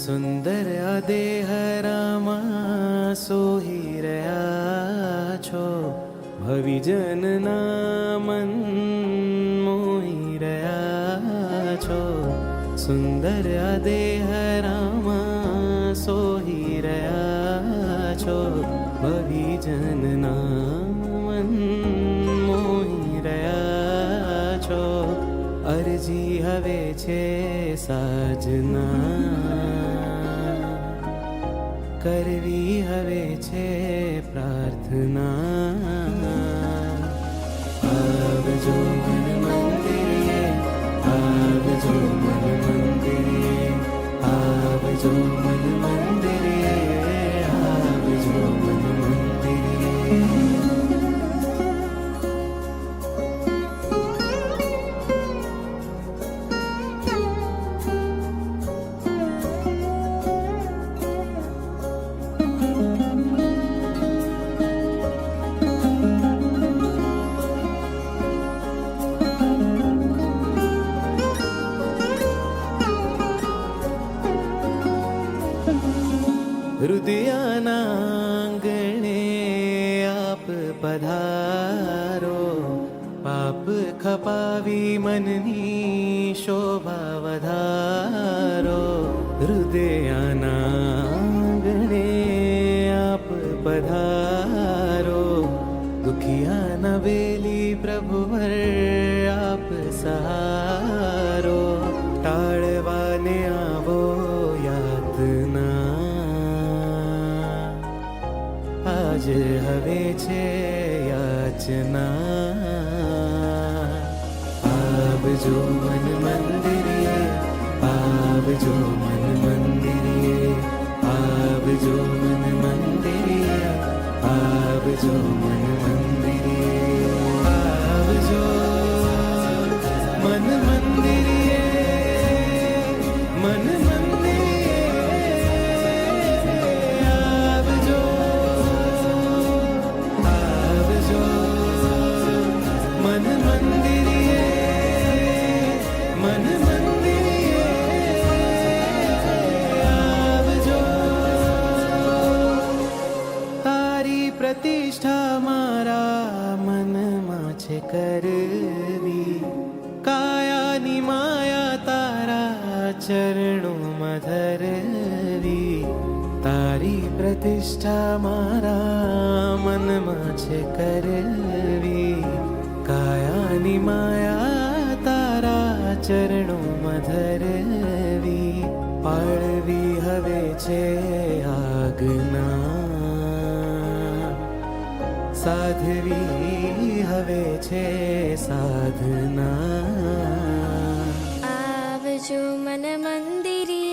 સુંદર આ દેહ રામા સોહી રહ્યા છો, ભવિજનના મન મોહી રહ્યા છો. સુંદર આ દેહ રામા સોહી રહ્યા છો, ભવિજનના મન મોહી રહ્યા છો. અરજી હવે છે સાજના, કરવી હવે છે પ્રાર્થના. આવજો મન મંદિરે, આવજો મન મંદિરે, આવજો મન મંદિરે, આવજો મન મંદિરે. હૃદયના આંગણે આપ પધારો, પાપ ખપાવી મનની શોભા વધારો. હૃદયના આંગણે આપ પધારો, દુખિયાના વેલી પ્રભુવર આપ સહારો. ટાળવાને આવો યાતના, આજ હવે છે યાચના. આવજો મન મંદિરે, આવજો મન મંદિરે, આવજો મન મંદિરે, આવજો મન મંદિરે, આવજો મન મંદિરે, મન પ્રતિષ્ઠા મારા મનમાં છે કરવી, કાયાની માયા તારા ચરણોમાં ધરવી. તારી પ્રતિષ્ઠા મારા મનમાં છે કરવી, કાયાની માયા તારા ચરણોમાં ધરવી. પાળવી હવે છે આજ્ઞા, સાધવી હવે છે સાધના. આવજો મન મંદિરે,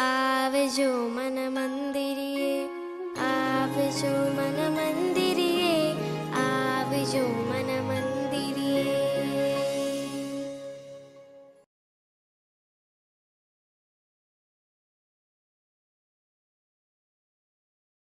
આવજો મન